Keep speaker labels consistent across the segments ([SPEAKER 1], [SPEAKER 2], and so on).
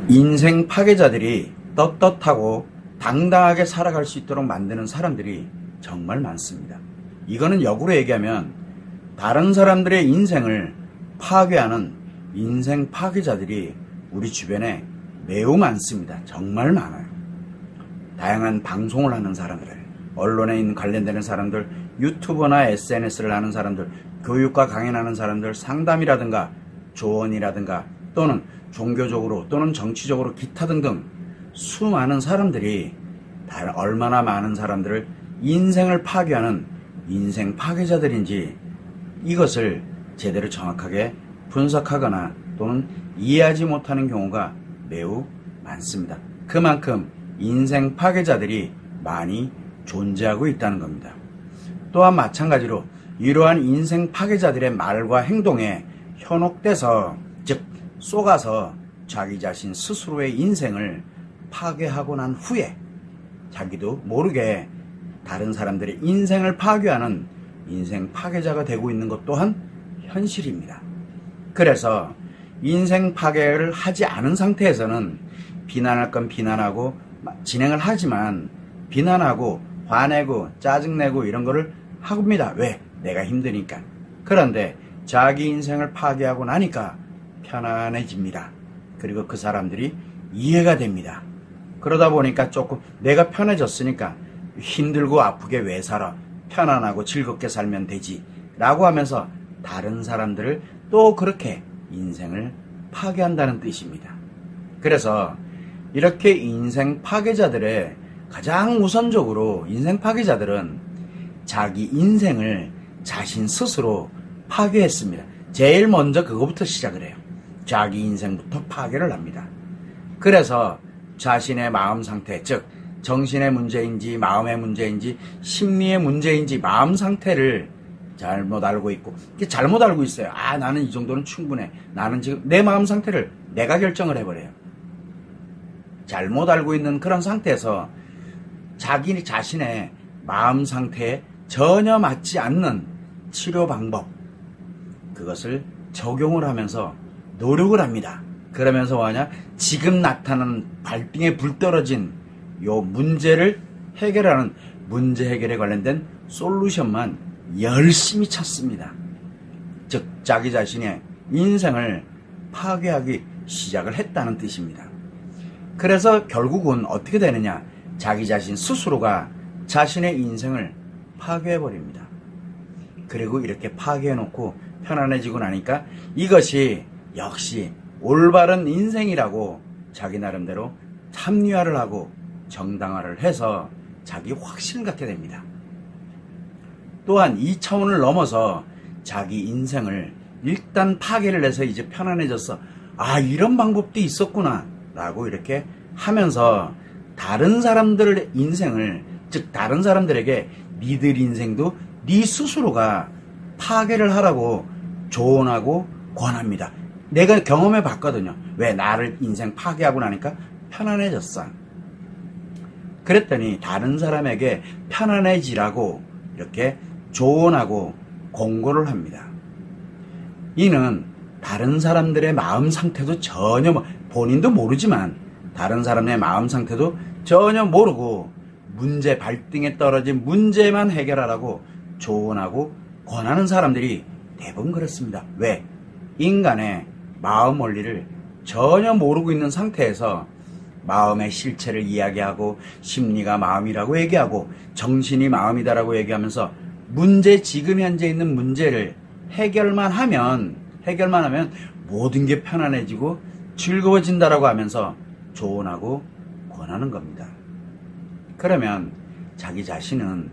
[SPEAKER 1] 인생 파괴자들이 떳떳하고 당당하게 살아갈 수 있도록 만드는 사람들이 정말 많습니다. 이거는 역으로 얘기하면 다른 사람들의 인생을 파괴하는 인생 파괴자들이 우리 주변에 매우 많습니다. 정말 많아요. 다양한 방송을 하는 사람들, 언론에 관련되는 사람들, 유튜브나 SNS를 하는 사람들, 교육과 강연하는 사람들, 상담이라든가 조언이라든가 또는 종교적으로 또는 정치적으로 기타 등등 수많은 사람들이 얼마나 많은 사람들을 인생을 파괴하는 인생 파괴자들인지 이것을 제대로 정확하게 분석하거나 또는 이해하지 못하는 경우가 매우 많습니다. 그만큼 인생 파괴자들이 많이 존재하고 있다는 겁니다. 또한 마찬가지로 이러한 인생 파괴자들의 말과 행동에 현혹돼서 즉 속아서 자기 자신 스스로의 인생을 파괴하고 난 후에 자기도 모르게 다른 사람들의 인생을 파괴하는 인생 파괴자가 되고 있는 것 또한 현실입니다. 그래서 인생 파괴를 하지 않은 상태에서는 비난할 건 비난하고 진행을 하지만 비난하고 화내고 짜증내고 이런 거를 합니다. 왜? 내가 힘드니까. 그런데 자기 인생을 파괴하고 나니까 편안해집니다. 그리고 그 사람들이 이해가 됩니다. 그러다 보니까 조금 내가 편해졌으니까 힘들고 아프게 왜 살아? 편안하고 즐겁게 살면 되지 라고 하면서 다른 사람들을 또 그렇게 인생을 파괴한다는 뜻입니다. 그래서 이렇게 인생 파괴자들의 가장 우선적으로 인생 파괴자들은 자기 인생을 자신 스스로 파괴했습니다. 제일 먼저 그거부터 시작을 해요. 자기 인생부터 파괴를 합니다. 그래서 자신의 마음 상태, 즉 정신의 문제인지 마음의 문제인지 심리의 문제인지 마음 상태를 잘못 알고 있고 잘못 알고 있어요. 나는 이 정도는 충분해. 나는 지금 내 마음 상태를 내가 결정을 해버려요. 잘못 알고 있는 그런 상태에서 자기 자신의 마음 상태에 전혀 맞지 않는 치료 방법 그것을 적용을 하면서 노력을 합니다. 그러면서 뭐하냐? 지금 나타나는 발등에 불 떨어진 요 문제를 해결하는 문제 해결에 관련된 솔루션만 열심히 찾습니다. 즉 자기 자신의 인생을 파괴하기 시작을 했다는 뜻입니다. 그래서 결국은 어떻게 되느냐? 자기 자신 스스로가 자신의 인생을 파괴해버립니다. 그리고 이렇게 파괴해놓고 편안해지고 나니까 이것이 역시 올바른 인생이라고 자기 나름대로 합리화를 하고 정당화를 해서 자기 확신을 갖게 됩니다. 또한 이 차원을 넘어서 자기 인생을 일단 파괴를 해서 이제 편안해졌어. 이런 방법도 있었구나 라고 이렇게 하면서 다른 사람들의 인생을 즉 다른 사람들에게 니들 인생도 네 스스로가 파괴를 하라고 조언하고 권합니다. 내가 경험해 봤거든요. 왜? 나를 인생 파괴하고 나니까 편안해졌어. 그랬더니 다른 사람에게 편안해지라고 이렇게 조언하고 공고를 합니다. 이는 다른 사람들의 마음 상태도 전혀 본인도 모르지만 다른 사람의 마음 상태도 전혀 모르고 문제 발등에 떨어진 문제만 해결하라고 조언하고 권하는 사람들이 대부분 그렇습니다. 왜? 인간의 마음 원리를 전혀 모르고 있는 상태에서 마음의 실체를 이야기하고 심리가 마음이라고 얘기하고 정신이 마음이다라고 얘기하면서 문제 지금 현재 있는 문제를 해결만 하면 모든 게 편안해지고 즐거워진다라고 하면서 조언하고 권하는 겁니다. 그러면 자기 자신은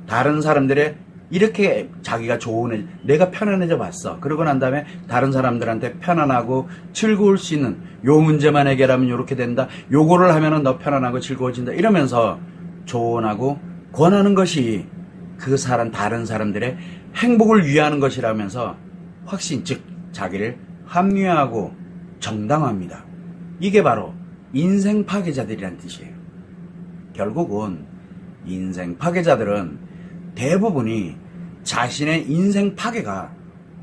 [SPEAKER 1] 다른 사람들의 이렇게 자기가 조언해 내가 편안해져 봤어. 그러고 난 다음에 다른 사람들한테 편안하고 즐거울 수 있는 요 문제만 해결하면 요렇게 된다. 요거를 하면은 너 편안하고 즐거워진다. 이러면서 조언하고 권하는 것이 그 다른 사람들의 행복을 위하는 것이라면서 확신 즉 자기를 합리화하고 정당화합니다. 이게 바로 인생 파괴자들이란 뜻이에요. 결국은 인생 파괴자들은 대부분이 자신의 인생 파괴가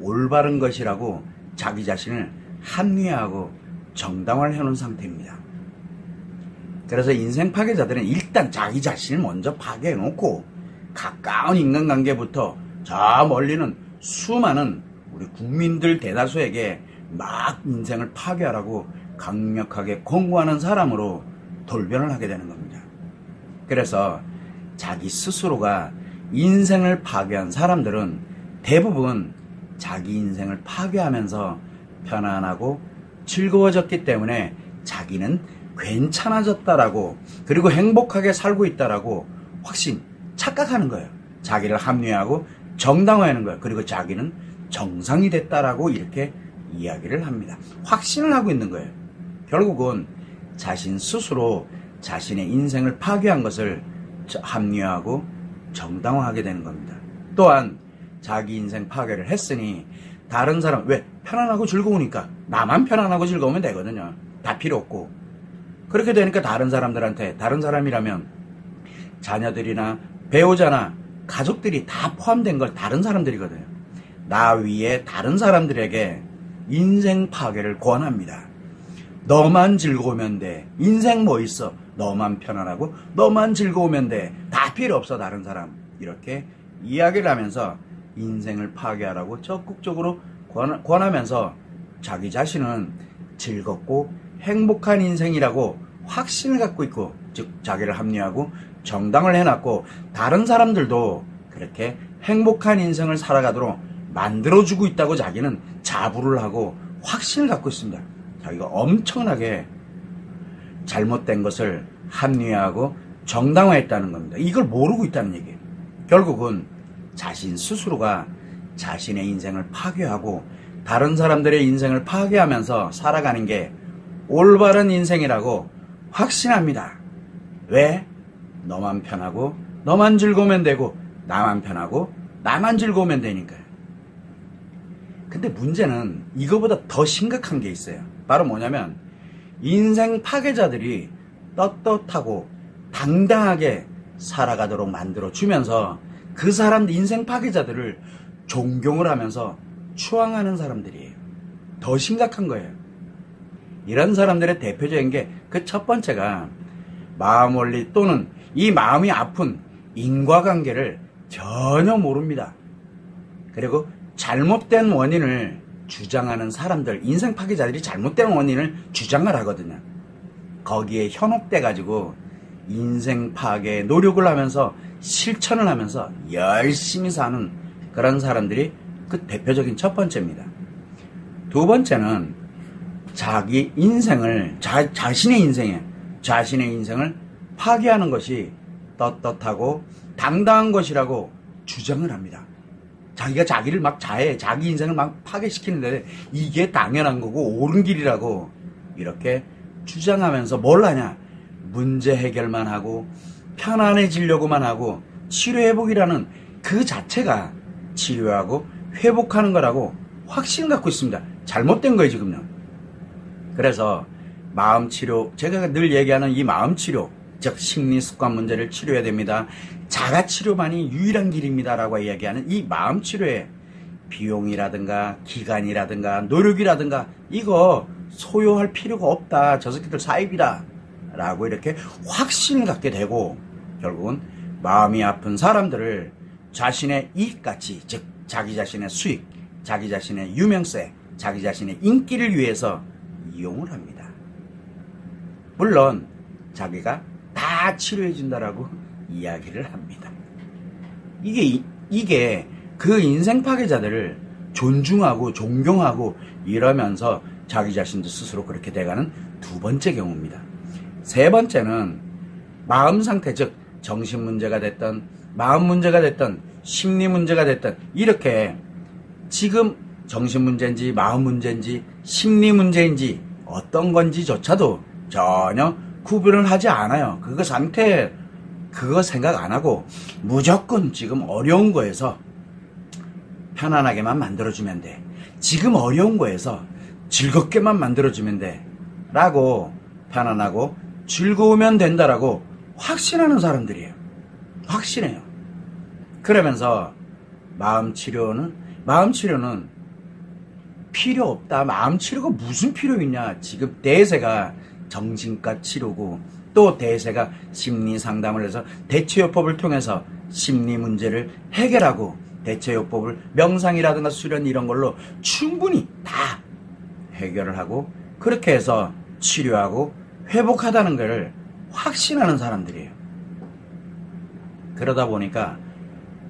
[SPEAKER 1] 올바른 것이라고 자기 자신을 합리화하고 정당화를 해놓은 상태입니다. 그래서 인생 파괴자들은 일단 자기 자신을 먼저 파괴해놓고 가까운 인간관계부터 저 멀리는 수많은 우리 국민들 대다수에게 막 인생을 파괴하라고 강력하게 권고하는 사람으로 돌변을 하게 되는 겁니다. 그래서 자기 스스로가 인생을 파괴한 사람들은 대부분 자기 인생을 파괴하면서 편안하고 즐거워졌기 때문에 자기는 괜찮아졌다라고, 그리고 행복하게 살고 있다라고 착각하는 거예요. 자기를 합리화하고 정당화하는 거예요. 그리고 자기는 정상이 됐다라고 이렇게 이야기를 합니다. 확신을 하고 있는 거예요. 결국은 자신 스스로 자신의 인생을 파괴한 것을 합리화하고 정당화하게 되는 겁니다. 또한 자기 인생 파괴를 했으니 다른 사람, 왜? 편안하고 즐거우니까 나만 편안하고 즐거우면 되거든요. 다 필요 없고. 그렇게 되니까 다른 사람들한테, 다른 사람이라면 자녀들이나 배우자나 가족들이 다 포함된 걸 다른 사람들이거든요. 나 위에 다른 사람들에게 인생 파괴를 권합니다. 너만 즐거우면 돼. 인생 뭐 있어? 너만 편안하고 너만 즐거우면 돼. 다 필요 없어 다른 사람. 이렇게 이야기를 하면서 인생을 파괴하라고 적극적으로 권하면서 자기 자신은 즐겁고 행복한 인생이라고 확신을 갖고 있고, 즉 자기를 합리화하고 정당을 해놨고 다른 사람들도 그렇게 행복한 인생을 살아가도록 만들어주고 있다고 자기는 자부를 하고 확신을 갖고 있습니다. 자기가 엄청나게 잘못된 것을 합리화하고 정당화했다는 겁니다. 이걸 모르고 있다는 얘기예요. 결국은 자신 스스로가 자신의 인생을 파괴하고 다른 사람들의 인생을 파괴하면서 살아가는 게 올바른 인생이라고 확신합니다. 왜? 너만 편하고 너만 즐거우면 되고 나만 편하고 나만 즐거우면 되니까요. 근데 문제는 이거보다 더 심각한 게 있어요. 바로 뭐냐면 인생 파괴자들이 떳떳하고 당당하게 살아가도록 만들어주면서 그 사람들, 인생 파괴자들을 존경을 하면서 추앙하는 사람들이에요. 더 심각한 거예요. 이런 사람들의 대표적인 게 그 첫 번째가 마음 원리 또는 이 마음이 아픈 인과관계를 전혀 모릅니다. 그리고 잘못된 원인을 주장하는 사람들, 인생 파괴자들이 잘못된 원인을 주장을 하거든요. 거기에 현혹돼 가지고 인생 파괴에 노력을 하면서 실천을 하면서 열심히 사는 그런 사람들이 그 대표적인 첫 번째입니다. 두 번째는 자기 인생을, 자신의 인생을 파괴하는 것이 떳떳하고 당당한 것이라고 주장을 합니다. 자기가 자기를 막 자기 인생을 막 파괴시키는데 이게 당연한 거고 옳은 길이라고 이렇게 주장하면서 뭘 하냐? 문제 해결만 하고 편안해지려고만 하고 치료회복이라는 그 자체가 치료하고 회복하는 거라고 확신 갖고 있습니다. 잘못된 거예요, 지금요. 그래서 마음치료, 제가 늘 얘기하는 이 마음치료, 즉 심리습관 문제를 치료해야 됩니다. 자가치료만이 유일한 길입니다라고 이야기하는 이 마음치료에 비용이라든가 기간이라든가 노력이라든가 이거 소요할 필요가 없다. 저 새끼들 사입이다. 라고 이렇게 확신을 갖게 되고 결국은 마음이 아픈 사람들을 자신의 이익가치, 즉 자기 자신의 수익, 자기 자신의 유명세, 자기 자신의 인기를 위해서 이용을 합니다. 물론 자기가 다 치료해준다라고 이야기를 합니다. 이게 그 인생 파괴자들을 존중하고 존경하고 이러면서 자기 자신도 스스로 그렇게 돼가는 두 번째 경우입니다. 세 번째는 마음 상태, 즉 정신 문제가 됐던 마음 문제가 됐던 심리 문제가 됐던 이렇게 지금 정신 문제인지 마음 문제인지 심리 문제인지 어떤 건지조차도 전혀 구분을 하지 않아요. 그거 상태 그거 생각 안 하고 무조건 지금 어려운 거에서 편안하게만 만들어주면 돼. 지금 어려운 거에서 즐겁게만 만들어주면 돼. 라고 편안하고 즐거우면 된다라고 확신하는 사람들이에요. 확신해요. 그러면서 마음치료는 필요 없다. 마음 치료가 무슨 필요 있냐. 지금 대세가 정신과 치료고 또 대세가 심리 상담을 해서 대처요법을 통해서 심리 문제를 해결하고 대처요법을 명상이라든가 수련 이런 걸로 충분히 다 해결을 하고 그렇게 해서 치료하고 회복하다는 걸 확신하는 사람들이에요. 그러다 보니까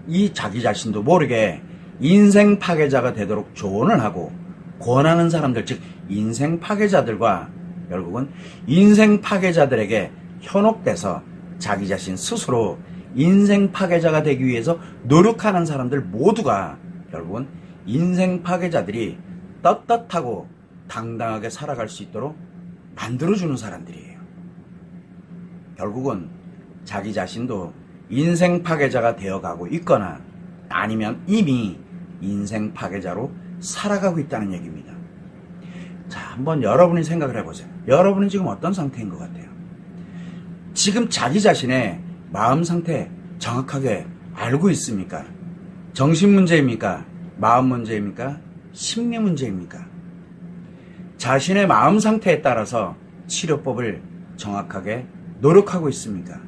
[SPEAKER 1] 이 자기 자신도 모르게 인생 파괴자가 되도록 조언을 하고 권하는 사람들, 즉 인생 파괴자들과 결국은 인생 파괴자들에게 현혹돼서 자기 자신 스스로 인생 파괴자가 되기 위해서 노력하는 사람들 모두가 결국은 인생 파괴자들이 떳떳하고 당당하게 살아갈 수 있도록 만들어주는 사람들이에요. 결국은 자기 자신도 인생 파괴자가 되어가고 있거나 아니면 이미 인생 파괴자로 살아가고 있다는 얘기입니다. 자, 한번 여러분이 생각을 해보세요. 여러분은 지금 어떤 상태인 것 같아요? 지금 자기 자신의 마음 상태 정확하게 알고 있습니까? 정신 문제입니까? 마음 문제입니까? 심리 문제입니까? 자신의 마음 상태에 따라서 치료법을 정확하게 노력하고 있습니까?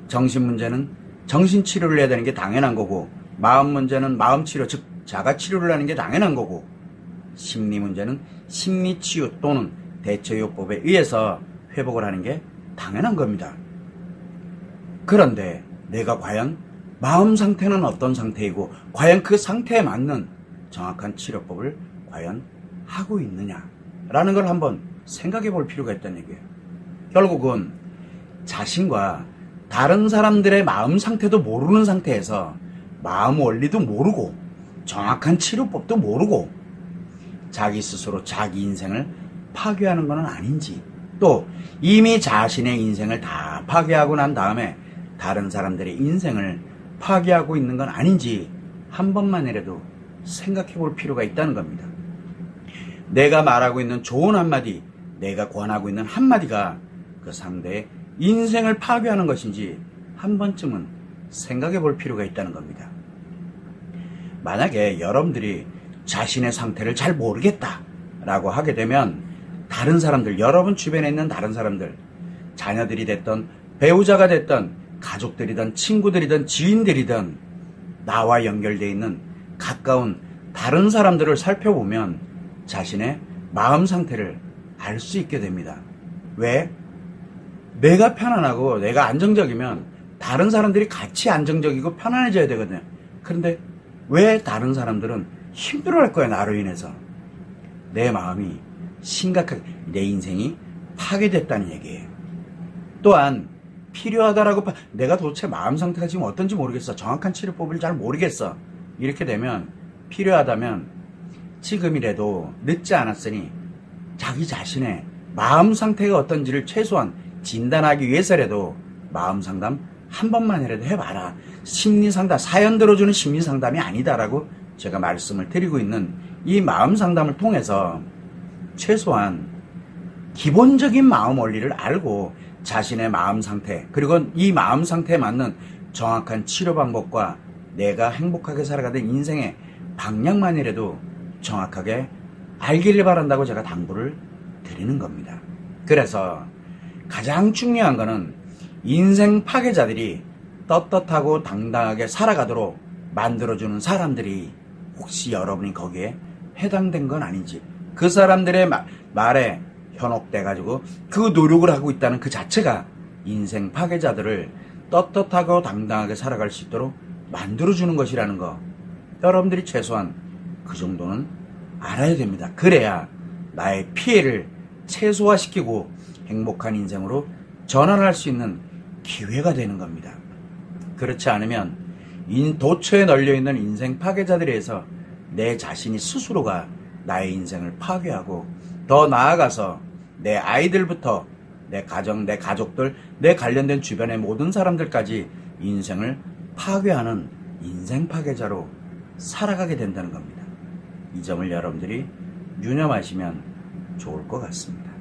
[SPEAKER 1] 정신 문제는 정신 치료를 해야 되는 게 당연한 거고, 마음 문제는 마음 치료, 즉 자가 치료를 하는 게 당연한 거고, 심리 문제는 심리 치유 또는 대처요법에 의해서 회복을 하는 게 당연한 겁니다. 그런데 내가 과연 마음 상태는 어떤 상태이고 과연 그 상태에 맞는 정확한 치료법을 과연 하고 있느냐라는 걸 한번 생각해 볼 필요가 있다는 얘기예요. 결국은 자신과 다른 사람들의 마음 상태도 모르는 상태에서 마음 원리도 모르고 정확한 치료법도 모르고 자기 스스로 자기 인생을 파괴하는 건 아닌지, 또 이미 자신의 인생을 다 파괴하고 난 다음에 다른 사람들의 인생을 파괴하고 있는 건 아닌지 한 번만이라도 생각해 볼 필요가 있다는 겁니다. 내가 말하고 있는 조언 한마디, 내가 권하고 있는 한마디가 그 상대의 인생을 파괴하는 것인지 한 번쯤은 생각해 볼 필요가 있다는 겁니다. 만약에 여러분들이 자신의 상태를 잘 모르겠다라고 하게 되면 다른 사람들, 여러분 주변에 있는 다른 사람들, 자녀들이 됐던 배우자가 됐던 가족들이든 친구들이든 지인들이든 나와 연결되어 있는 가까운 다른 사람들을 살펴보면 자신의 마음 상태를 알 수 있게 됩니다. 왜? 내가 편안하고 내가 안정적이면 다른 사람들이 같이 안정적이고 편안해져야 되거든요. 그런데 왜 다른 사람들은 힘들어할 거야, 나로 인해서? 내 마음이 심각하게, 내 인생이 파괴됐다는 얘기예요. 또한 필요하다라고, 내가 도대체 마음 상태가 지금 어떤지 모르겠어, 정확한 치료법을 잘 모르겠어, 이렇게 되면 필요하다면 지금이라도 늦지 않았으니 자기 자신의 마음 상태가 어떤지를 최소한 진단하기 위해서라도 마음 상담 한 번만이라도 해봐라. 심리 상담, 사연 들어주는 심리 상담이 아니다라고 제가 말씀을 드리고 있는 이 마음 상담을 통해서 최소한 기본적인 마음 원리를 알고 자신의 마음 상태, 그리고 이 마음 상태에 맞는 정확한 치료 방법과 내가 행복하게 살아가던 인생의 방향만이라도 정확하게 알기를 바란다고 제가 당부를 드리는 겁니다. 그래서 가장 중요한 거는 인생 파괴자들이 떳떳하고 당당하게 살아가도록 만들어주는 사람들이 혹시 여러분이 거기에 해당된 건 아닌지, 그 사람들의 말에 현혹돼가지고 그 노력을 하고 있다는 그 자체가 인생 파괴자들을 떳떳하고 당당하게 살아갈 수 있도록 만들어주는 것이라는 거, 여러분들이 최소한 그 정도는 알아야 됩니다. 그래야 나의 피해를 최소화시키고 행복한 인생으로 전환할 수 있는 기회가 되는 겁니다. 그렇지 않으면 도처에 널려있는 인생 파괴자들에 의해서 내 자신이 스스로가 나의 인생을 파괴하고, 더 나아가서 내 아이들부터 내 가정, 내 가족들, 내 관련된 주변의 모든 사람들까지 인생을 파괴하는 인생 파괴자로 살아가게 된다는 겁니다. 이 점을 여러분들이 유념하시면 좋을 것 같습니다.